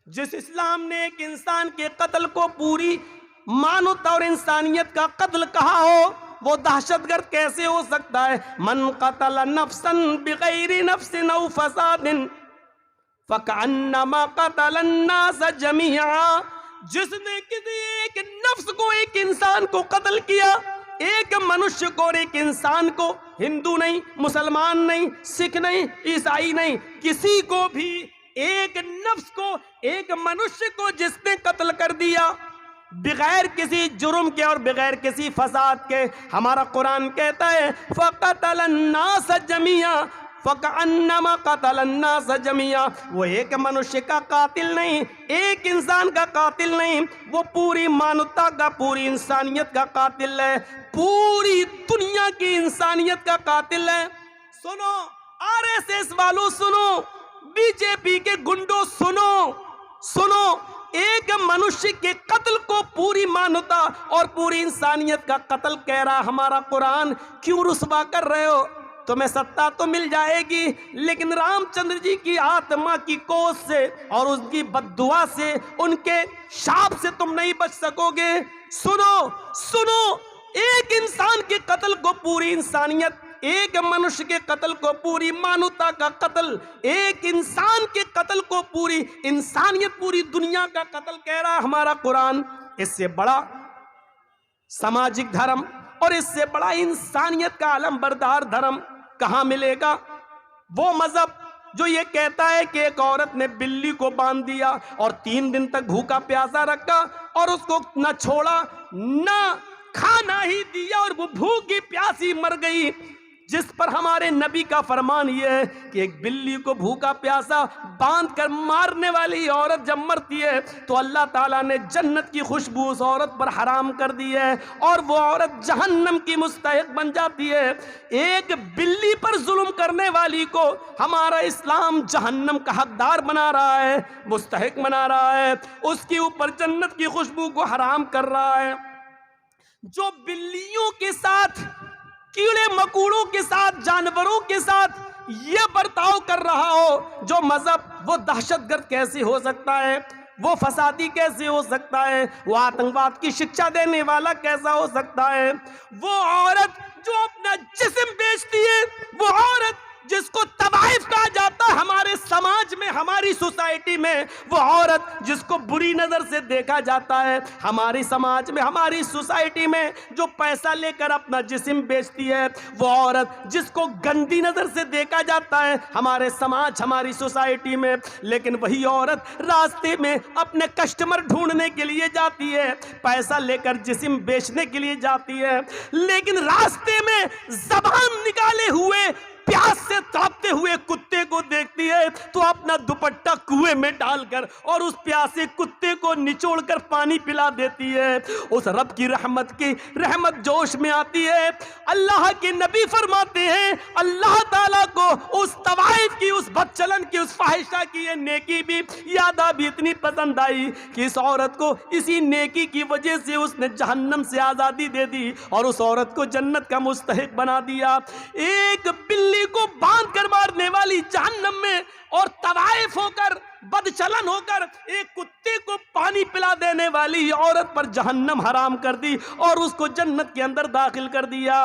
جس اسلام نے ایک انسان کے قتل کو پوری مانوتا اور انسانیت کا قتل کہا ہو، وہ دہشت گرد کیسے ہو سکتا ہے؟ من قتل نفسا بغیر نفس او فساد فکأنما قتل الناس جميعا، جس نے کسی ایک نفس کو، ایک انسان کو قتل کیا، ایک منشیہ کو اور ایک انسان کو، ہندو نہیں، مسلمان نہیں، سکھ نہیں، عیسائی نہیں، کسی کو بھی، ایک نفس کو، ایک منشیہ کو جس نے قتل کر دیا بغیر کسی جرم کے اور بغیر کسی فساد کے، ہمارا قرآن کہتا ہے فَقَتَلَ النَّاسَ جَمِيعًا فَكَأَنَّمَا قَتَلَ النَّاسَ جَمِيعًا، وہ ایک منشیہ کا قاتل نہیں، ایک انسان کا قاتل نہیں، وہ پوری مانوتا کا، پوری انسانیت کا قاتل ہے، پوری دنیا کی انسانیت کا قاتل ہے۔ سنو آر ایس ایس والو، سنو بی جے پی کے گنڈوں، سنو سنو، ایک منشیہ کے قتل کو پوری مانوتا اور پوری انسانیت کا قتل کہہ رہا ہمارا قرآن، کیوں رسوا کر رہے ہو؟ تمہیں ستا تو مل جائے گی، لیکن رام چندر جی کی آتما کی کوس سے اور اس کی بد دعا سے، ان کے شاپ سے تم نہیں بچ سکو گے۔ سنو سنو، ایک انسان کے قتل کو پوری انسانیت، ایک منشیہ کے قتل کو پوری مانوتا کا قتل، ایک انسان کے قتل کو پوری انسانیت، پوری دنیا کا قتل کہہ رہا ہمارا قرآن۔ اس سے بڑا سماجک دھرم اور اس سے بڑا انسانیت کا علم بردار دھرم کہاں ملے گا؟ وہ مذہب جو یہ کہتا ہے کہ ایک عورت نے بلی کو باندھ دیا اور 3 دن تک بھوکا پیاسا رکھا اور اس کو نہ چھوڑا نہ کھانا ہی دیا اور وہ بھوکی پیاسی مر گئی، جس پر ہمارے نبی کا فرمان یہ ہے کہ ایک بلی کو بھوکا پیاسا باندھ کر مارنے والی عورت جب مرتی ہے تو اللہ تعالیٰ نے جنت کی خوشبو اس عورت پر حرام کر دی ہے اور وہ عورت جہنم کی مستحق بن جاتی ہے۔ ایک بلی پر ظلم کرنے والی کو ہمارا اسلام جہنم کا حقدار بنا رہا ہے، مستحق بنا رہا ہے، اس کے اوپر جنت کی خوشبو کو حرام کر رہا ہے۔ جو بلیوں کے ساتھ، کیڑے مکوڑوں کے ساتھ، جانوروں کے ساتھ یہ برتاؤ کر رہا ہو، جو مذہب، وہ دہشت گرد کیسے ہو سکتا ہے؟ وہ فسادی کیسے ہو سکتا ہے؟ وہ آتنکواد کی شکشا دینے والا کیسا ہو سکتا ہے؟ وہ عورت جو اپنا جسم بیچتی ہے، وہ عورت جس کو طوائف کہا جاتا ہے ہمارے سماج میں، ہماری سوسائٹی میں، وہ عورت جس کو بری نظر سے دیکھا جاتا ہے ہماری سماج میں، ہماری سوسائٹی میں، جو پیسہ لے کر اپنا جسم بیچتی ہے، وہ عورت جس کو گندی نظر سے دیکھا جاتا ہے ہمارے سماج، ہماری سوسائٹی میں، لیکن وہی عورت راستے میں اپنے کسٹمر ڈھونڈنے کے لیے جاتی ہے، پیسہ لے کر جسم بیچنے کے لیے جاتی ہے، لیکن راستے میں زبان نکالے ہوئے پیاس سے تڑپتے ہوئے کتے کو دیکھتی ہے تو اپنا دوپٹہ کنویں میں ڈال کر اور اس پیاسے کتے کو نچوڑ کر پانی پلا دیتی ہے۔ اس رب کی رحمت جوش میں آتی ہے۔ اللہ کے نبی فرماتے ہیں اللہ تعالیٰ کو اس طوائف کی، اس بدچلن کی، اس فاحشہ کی یہ نیکی بھی یادہ بھی اتنی پسند آئی کہ اس عورت کو اسی نیکی کی وجہ سے اس نے جہنم سے آزادی دے دی اور اس عورت کو جنت کا مستحق بنا دیا۔ ایک بلی کو باندھ کر مارنے والی جہنم میں، اور طوائف ہو کر، بدچلن ہو کر ایک کتے کو پانی پلا دینے والی عورت پر جہنم حرام کر دی اور اس کو جنت کے اندر داخل کر دیا۔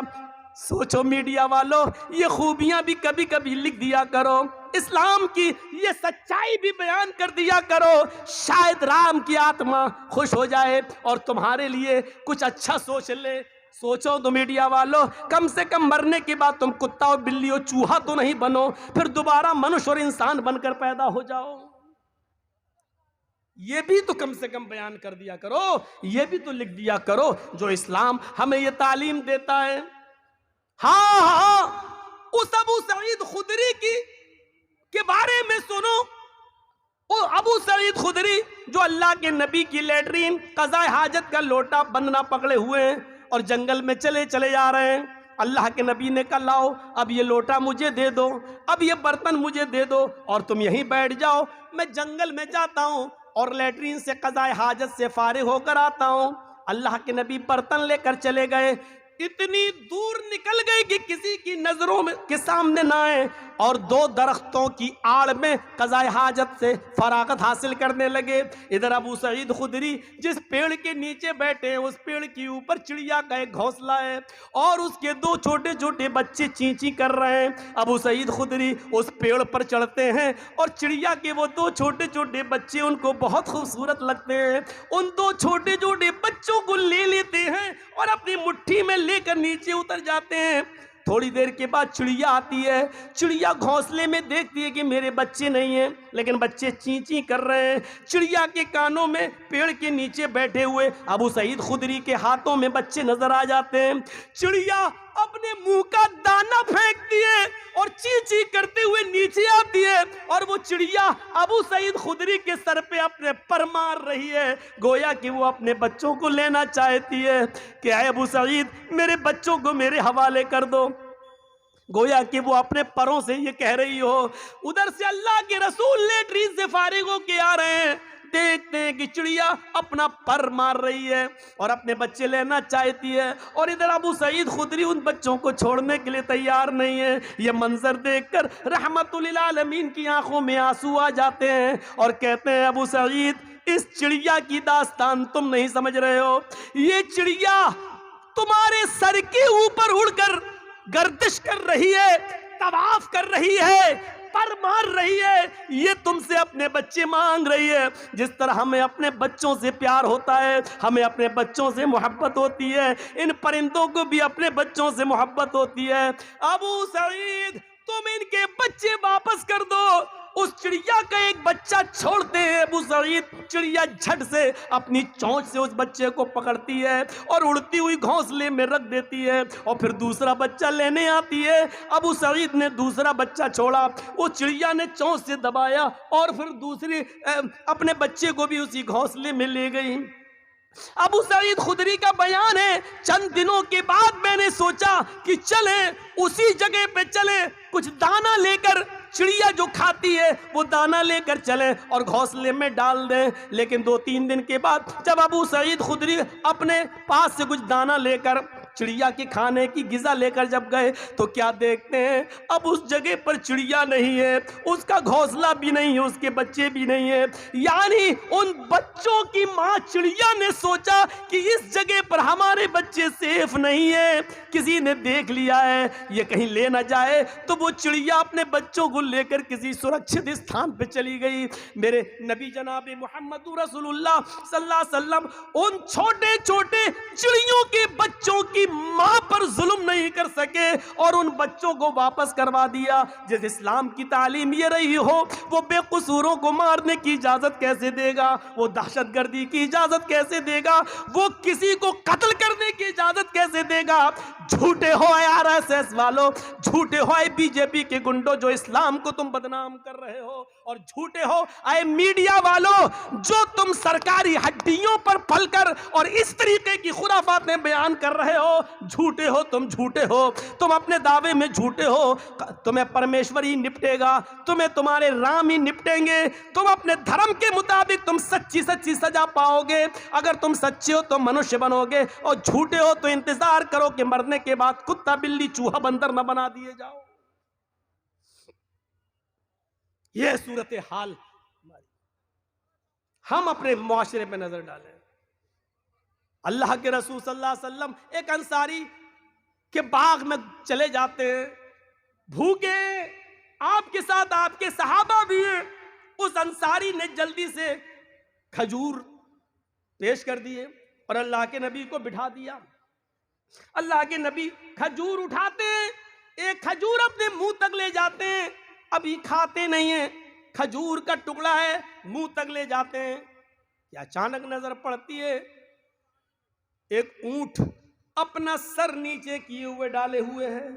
سوچو میڈیا والو، یہ خوبیاں بھی کبھی کبھی لکھ دیا کرو، اسلام کی یہ سچائی بھی بیان کر دیا کرو، شاید رام کی آتما خوش ہو جائے اور تمہارے لیے کچھ اچھا سوچ لے۔ سوچو تو میڈیا والو، کم سے کم مرنے کے بعد تم کتا اور بلی اور چوہا تو نہیں بنو، پھر دوبارہ منش اور انسان بن کر پیدا ہو جاؤ۔ یہ بھی تو کم سے کم بیان کر دیا کرو، یہ بھی تو لکھ دیا کرو جو اسلام ہمیں یہ تعلیم دیتا ہے۔ ہاں اس ابو سعید خدری کے بارے میں سنو، وہ ابو سعید خدری جو اللہ کے نبی کی لیٹرین قضاء حاجت کا لوٹا بندنا پکڑے ہوئے ہیں اور جنگل میں چلے جا رہے ہیں، اللہ کے نبی نے کہا لاؤ اب یہ لوٹا مجھے دے دو، اب یہ برتن مجھے دے دو اور تم یہیں بیٹھ جاؤ، میں جنگل میں جاتا ہوں اور لیٹرین سے قضاء حاجت سے فارغ ہو کر آتا ہوں۔ اللہ کے نبی برتن لے کر چلے گئے، اتنی دور نکل گئی کہ کسی کی نظروں میں کے سامنے نہ آئے، اور دو درختوں کی آڑ میں قضائے حاجت سے فراغت حاصل کرنے لگے۔ ادھر ابو سعید خدری جس پیڑ کے نیچے بیٹھے ہیں، اس پیڑ کے اوپر چڑیا کا ایک گھونسلہ ہے اور اس کے دو چھوٹے چھوٹے بچے چیں چیں کر رہے ہیں۔ ابو سعید خدری اس پیڑ پر چڑھتے ہیں اور چڑیا کے وہ دو چھوٹے چھوٹے بچے ان کو بہت خوبصورت لگتے ہیں، ان دو چھوٹے چھوٹے بچوں کو لے لیتے ہیں اور اپنی مٹھی میں لے کر نیچے اتر جاتے ہیں۔ تھوڑی دیر کے بعد چڑیا آتی ہے، چڑیا گھونسلے میں دیکھتی ہے کہ میرے بچے نہیں ہیں، لیکن بچے چیں چیں کر رہے ہیں۔ چڑیا کے کانوں میں پیڑ کے نیچے بیٹھے ہوئے ابو سعید خدری کے ہاتھوں میں بچے نظر آ جاتے ہیں۔ چڑیا اپنے منہ کا دانا پھینکتی ہے اور چیں چیں کرتے ہوئے نیچے آتی ہے، اور وہ چڑیا ابو سعید خدری کے سر پہ اپنے پر مار رہی ہے، گویا کہ وہ اپنے بچوں کو لینا چاہتی ہے کہ اے ابو سعید میرے بچوں کو میرے حوالے کر دو، گویا کہ وہ اپنے پروں سے یہ کہہ رہی ہو۔ ادھر سے اللہ کے رسول لیٹرین سے فارغ ہو کے آ رہے ہیں، دیکھتے ہیں کہ چڑیا اپنا پر مار رہی ہے اور اپنے بچے لینا چاہتی ہے، اور ادھر ابو سعید خدری ان بچوں کو چھوڑنے کے لیے تیار نہیں ہے۔ یہ منظر دیکھ کر رحمت للعالمین کی آنکھوں میں آنسو آ جاتے ہیں اور کہتے ہیں ابو سعید اس چڑیا کی داستان تم نہیں سمجھ رہے ہو، یہ چڑیا تمہارے سر کے اوپر اڑ کر گردش کر رہی ہے، طواف کر رہی ہے، پر مار رہی ہے، یہ تم سے اپنے بچے مانگ رہی ہے۔ جس طرح ہمیں اپنے بچوں سے پیار ہوتا ہے، ہمیں اپنے بچوں سے محبت ہوتی ہے، ان پرندوں کو بھی اپنے بچوں سے محبت ہوتی ہے۔ ابو سعید تم ان کے بچے واپس کر دو۔ اس چڑیا کا ایک بچہ چھوڑتے ہیں ابو سعید، چڑیا جھٹ سے اپنی چونچ سے اس بچے کو پکڑتی ہے اور اڑتی ہوئی گھونسلے میں رکھ دیتی ہے، اور پھر دوسرا بچہ لینے آتی ہے۔ ابو سعید نے دوسرا بچہ چھوڑا، وہ چڑیا نے چونچ سے دبایا اور پھر دوسری اپنے بچے کو بھی اسی گھونسلے میں لے گئی۔ ابو سعید خدری کا بیان ہے، چند دنوں کے بعد میں نے سوچا کہ چلیں اسی جگہ پہ چلیں، کچھ دانا لے کر، چڑیا جو کھاتی ہے وہ دانا لے کر چلیں اور گھونسلے میں ڈال دیں۔ لیکن 2-3 دن کے بعد جب ابو سعید خدری اپنے پاس سے کچھ دانا لے کر، چڑیا کے کھانے کی غذا لے کر جب گئے تو کیا دیکھتے ہیں، اب اس جگہ پر چڑیا نہیں ہے، اس کا گھونسلہ بھی نہیں ہے، اس کے بچے بھی نہیں ہیں۔ یعنی ان بچوں کی ماں چڑیا نے سوچا کہ اس جگہ پر ہمارے بچے سیف نہیں ہیں، کسی نے دیکھ لیا ہے، یہ کہیں لے نہ جائے، تو وہ چڑیا اپنے بچوں کو لے کر کسی سرکشت استھان پہ چلی گئی۔ میرے نبی جناب محمد رسول اللہ صلی اللہ علیہ وسلم ان چھوٹے چھوٹے چڑیوں کے بچوں کی ماں پر ظلم نہیں کر سکے اور ان بچوں کو واپس کروا دیا۔ جس اسلام کی تعلیم یہ رہی ہو، وہ بے قصوروں کو مارنے کی اجازت کیسے دے گا، وہ دہشت گردی کی اجازت کیسے دے گا، وہ کسی کو قتل کرنے کی اجازت کیسے دے گا؟ جھوٹے ہو اے RSS والو، جھوٹے ہو اے BJP کے گنڈوں جو اسلام کو تم بدنام کر رہے ہو، اور جھوٹے ہو اے میڈیا والو جو تم سرکاری ہڈیوں پر پل کر اور اس طریقے کی خرافاتیں بیان کر رہے ہو۔ جھوٹے ہو تم، جھوٹے ہو تم، اپنے دعوے میں جھوٹے ہو۔ تمہیں پرمیشور ہی نپٹے گا، تمہیں تمہارے رام ہی نپٹیں گے، تم اپنے دھرم کے مطابق تم سچی سچی سزا پاؤ گے۔ اگر تم سچے ہو تو منوشیہ بنو گے، اور جھوٹے ہو تو انتظار کرو کہ مرنے کے بعد کتا بلی چوہا بندر نہ بنا دیے جاؤ۔ یہ صورتحال ہم اپنے معاشرے پہ نظر ڈالیں۔ اللہ کے رسول صلی اللہ علیہ وسلم ایک انصاری کے باغ میں چلے جاتے ہیں، بھوکے، آپ کے ساتھ آپ کے صحابہ بھی ہیں۔ اس انصاری نے جلدی سے کھجور پیش کر دیے اور اللہ کے نبی کو بٹھا دیا۔ اللہ کے نبی کھجور اٹھاتے ہیں، ایک کھجور اپنے منہ تک لے جاتے ہیں، ابھی کھاتے نہیں ہیں، کھجور کا ٹکڑا ہے، منہ تک لے جاتے ہیں کہ اچانک نظر پڑتی ہے ایک اونٹ اپنا سر نیچے کیے ہوئے ڈالے ہوئے ہے۔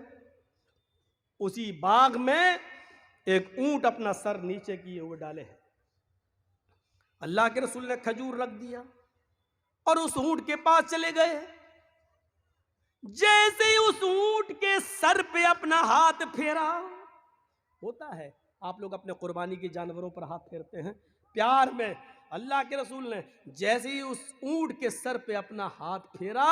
اسی باغ میں ایک اونٹ اپنا سر نیچے کیے ہوئے ڈالے ہے۔ اللہ کے رسول نے کھجور رکھ دیا اور اس اونٹ کے پاس چلے گئے۔ جیسے ہی اس اونٹ کے سر پہ اپنا ہاتھ پھیرا، ہوتا ہے آپ لوگ اپنے قربانی کے جانوروں پر ہاتھ پھیرتے ہیں پیار میں، اللہ کے رسول نے جیسے ہی اس اونٹ کے سر پہ اپنا ہاتھ پھیرا،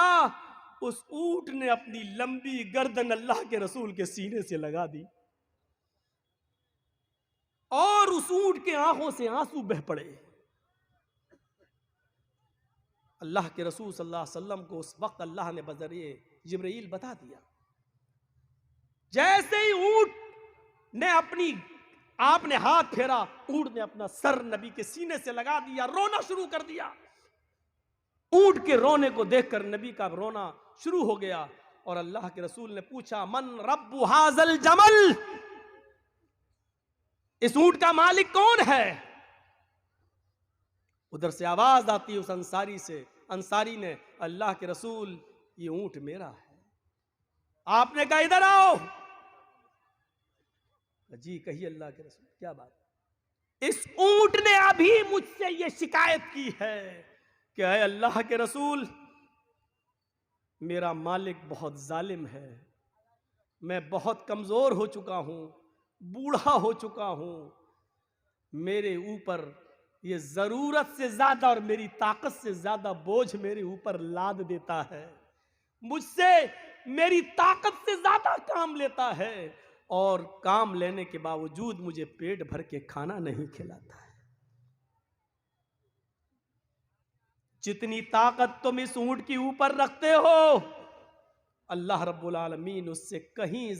اس اونٹ نے اپنی لمبی گردن اللہ کے رسول کے سینے سے لگا دی اور اس اونٹ کے آنکھوں سے آنسو بہ پڑے. اللہ کے رسول صلی اللہ علیہ وسلم کو اس وقت اللہ نے بذریعہ جبرائیل بتا دیا. جیسے ہی اونٹ نے آپ نے ہاتھ پھیرا، اونٹ نے اپنا سر نبی کے سینے سے لگا دیا، رونا شروع کر دیا. اونٹ کے رونے کو دیکھ کر نبی کا رونا شروع ہو گیا اور اللہ کے رسول نے پوچھا من رب ھذا الجمل، اس اونٹ کا مالک کون ہے؟ ادھر سے آواز آتی اس انصاری سے، انصاری نے اللہ کے رسول یہ اونٹ میرا ہے. آپ نے کہا ادھر آؤ. جی کہیے اللہ کے رسول کیا بات؟ اس اونٹ نے ابھی مجھ سے یہ شکایت کی ہے کہ اے اللہ کے رسول میرا مالک بہت ظالم ہے، میں بہت کمزور ہو چکا ہوں، بوڑھا ہو چکا ہوں، میرے اوپر یہ ضرورت سے زیادہ اور میری طاقت سے زیادہ بوجھ میرے اوپر لاد دیتا ہے، مجھ سے میری طاقت سے زیادہ کام لیتا ہے اور کام لینے کے باوجود مجھے پیٹ بھر کے کھانا نہیں کھلاتا ہے. جتنی طاقت تم اس اونٹ کے اوپر رکھتے ہو اللہ رب العالمین اس سے کہیں